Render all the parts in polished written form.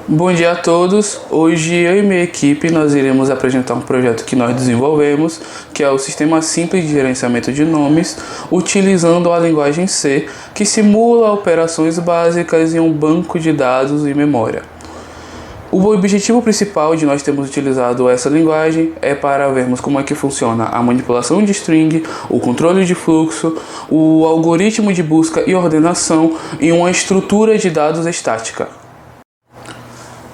Bom dia a todos. Hoje eu e minha equipe nós iremos apresentar um projeto que nós desenvolvemos, que é o Sistema Simples de Gerenciamento de Nomes, utilizando a linguagem C, que simula operações básicas em um banco de dados e memória. O objetivo principal de nós termos utilizado essa linguagem é para vermos como é que funciona a manipulação de string, o controle de fluxo, o algoritmo de busca e ordenação em uma estrutura de dados estática.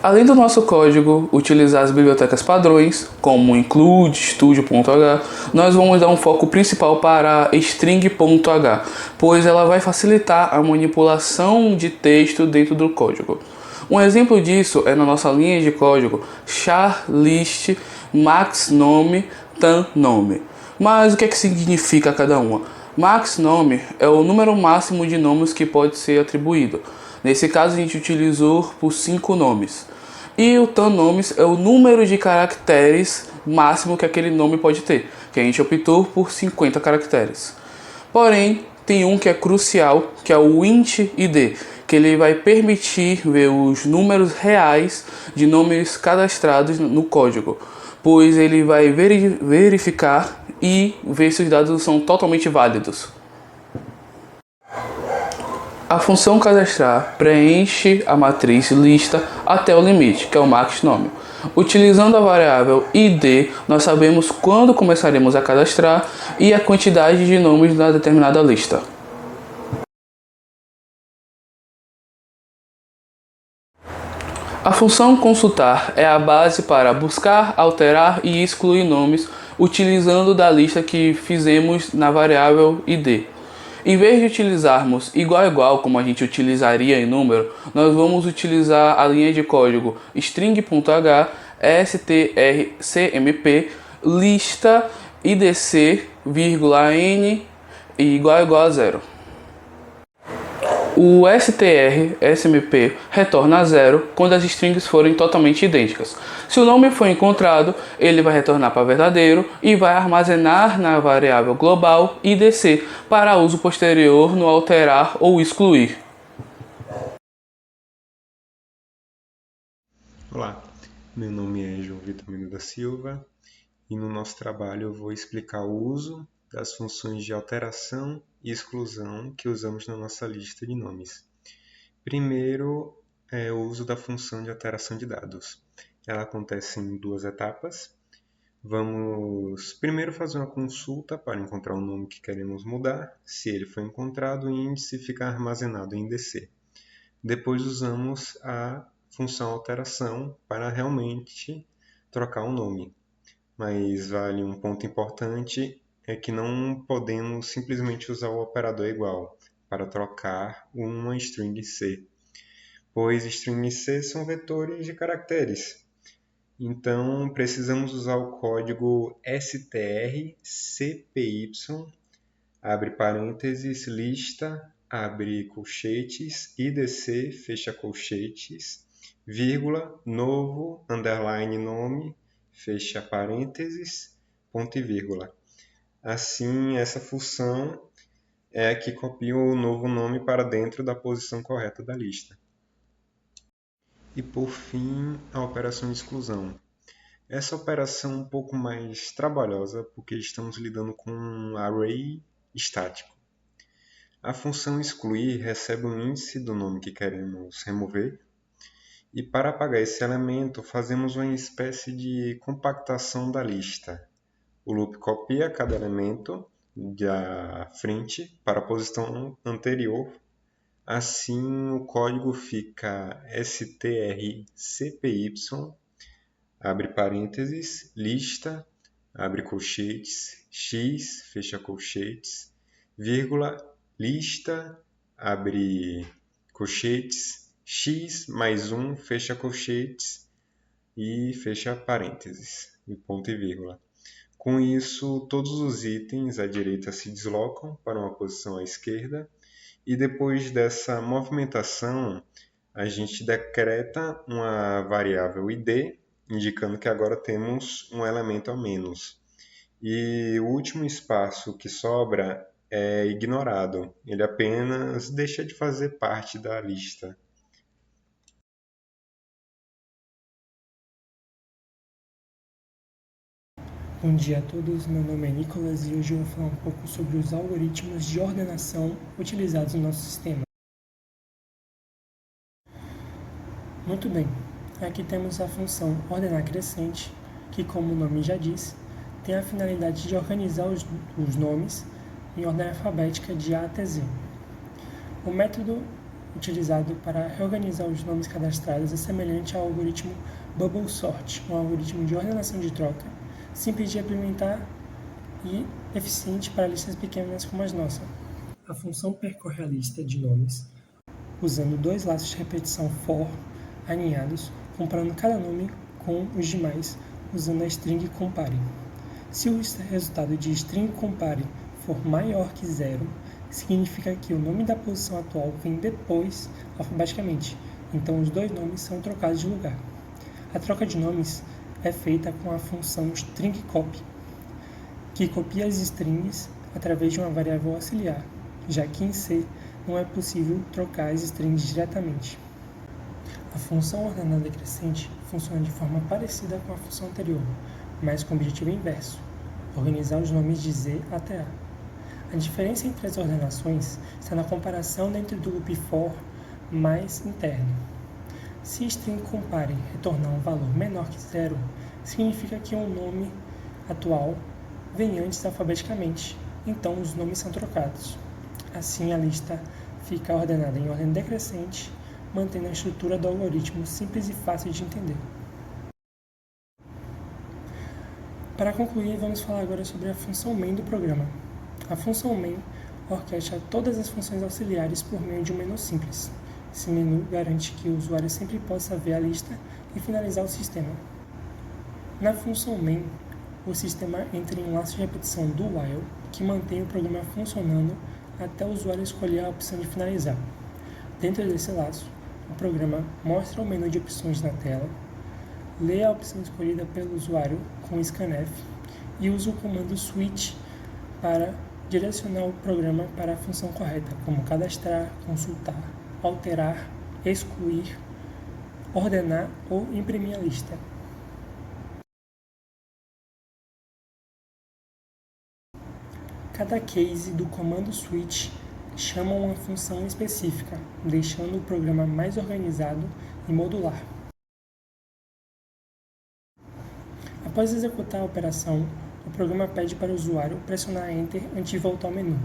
Além do nosso código utilizar as bibliotecas padrões, como include, studio.h, nós vamos dar um foco principal para string.h, pois ela vai facilitar a manipulação de texto dentro do código. Um exemplo disso é na nossa linha de código char list max nome tan nome. Mas o que significa cada uma? Max nome é o número máximo de nomes que pode ser atribuído. Nesse caso a gente utilizou por 5 nomes. E o tan nomes é o número de caracteres máximo que aquele nome pode ter, que a gente optou por 50 caracteres. Porém, tem um que é crucial, que é o int id, que ele vai permitir ver os números reais de nomes cadastrados no código, pois ele vai verificar e ver se os dados são totalmente válidos. A função cadastrar preenche a matriz lista até o limite, que é o max nome. Utilizando a variável id, nós sabemos quando começaremos a cadastrar e a quantidade de nomes na determinada lista. A função consultar é a base para buscar, alterar e excluir nomes utilizando da lista que fizemos na variável id. Em vez de utilizarmos igual a igual, como a gente utilizaria em número, nós vamos utilizar a linha de código string.h strcmp lista idc, n igual a 0. O strSMP retorna 0 quando as strings forem totalmente idênticas. Se o nome for encontrado, ele vai retornar para verdadeiro e vai armazenar na variável global idc para uso posterior no alterar ou excluir. Olá, meu nome é João Vitor Mendes da Silva e no nosso trabalho eu vou explicar o uso das funções de alteração e exclusão que usamos na nossa lista de nomes. Primeiro é o uso da função de alteração de dados. Ela acontece em duas etapas. Vamos primeiro fazer uma consulta para encontrar o nome que queremos mudar. Se ele for encontrado, o índice fica armazenado em IDC. Depois usamos a função alteração para realmente trocar o nome. Mas vale um ponto importante, é que não podemos simplesmente usar o operador igual para trocar uma string C, pois strings C são vetores de caracteres. Então precisamos usar o código strcpy, abre parênteses, lista, abre colchetes, idc, fecha colchetes, vírgula, novo, underline, nome, fecha parênteses, ponto e vírgula. Assim, essa função é a que copia o novo nome para dentro da posição correta da lista. E por fim, a operação de exclusão. Essa operação é um pouco mais trabalhosa porque estamos lidando com um array estático. A função excluir recebe o índice do nome que queremos remover e para apagar esse elemento fazemos uma espécie de compactação da lista. O loop copia cada elemento da frente para a posição anterior. Assim o código fica strcpy, abre parênteses, lista, abre colchetes, x, fecha colchetes, vírgula, lista, abre colchetes, x mais 1, fecha colchetes e fecha parênteses, e ponto e vírgula. Com isso, todos os itens à direita se deslocam para uma posição à esquerda e depois dessa movimentação, a gente decreta uma variável id, indicando que agora temos um elemento a menos. E o último espaço que sobra é ignorado, ele apenas deixa de fazer parte da lista. Bom dia a todos, meu nome é Nicolas e hoje eu vou falar um pouco sobre os algoritmos de ordenação utilizados no nosso sistema. Muito bem, aqui temos a função ordenar crescente, que como o nome já diz, tem a finalidade de organizar os nomes em ordem alfabética de A até Z. O método utilizado para reorganizar os nomes cadastrados é semelhante ao algoritmo Bubble Sort, um algoritmo de ordenação de troca, simples de implementar e eficiente para listas pequenas como as nossas. A função percorre a lista de nomes usando dois laços de repetição for alinhados, comparando cada nome com os demais usando a string compare. Se o resultado de string compare for maior que 0, significa que o nome da posição atual vem depois alfabeticamente, então os dois nomes são trocados de lugar. A troca de nomes é feita com a função stringCopy, que copia as strings através de uma variável auxiliar, já que em C não é possível trocar as strings diretamente. A função ordenada crescente funciona de forma parecida com a função anterior, mas com o objetivo inverso, organizar os nomes de Z até A. A diferença entre as ordenações está na comparação dentro do loop for mais interno. Se string compare retornar um valor menor que 0, significa que um nome atual vem antes alfabeticamente, então os nomes são trocados. Assim a lista fica ordenada em ordem decrescente, mantendo a estrutura do algoritmo simples e fácil de entender. Para concluir, vamos falar agora sobre a função main do programa. A função main orquestra todas as funções auxiliares por meio de um menu simples. Esse menu garante que o usuário sempre possa ver a lista e finalizar o sistema. Na função main, o sistema entra em um laço de repetição do while, que mantém o programa funcionando até o usuário escolher a opção de finalizar. Dentro desse laço, o programa mostra o menu de opções na tela, lê a opção escolhida pelo usuário com scanf e usa o comando switch para direcionar o programa para a função correta, como cadastrar, consultar, alterar, excluir, ordenar ou imprimir a lista. Cada case do comando switch chama uma função específica, deixando o programa mais organizado e modular. Após executar a operação, o programa pede para o usuário pressionar Enter antes de voltar ao menu.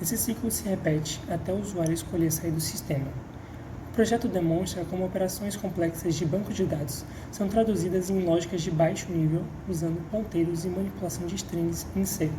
Esse ciclo se repete até o usuário escolher sair do sistema. O projeto demonstra como operações complexas de banco de dados são traduzidas em lógicas de baixo nível usando ponteiros e manipulação de strings em C.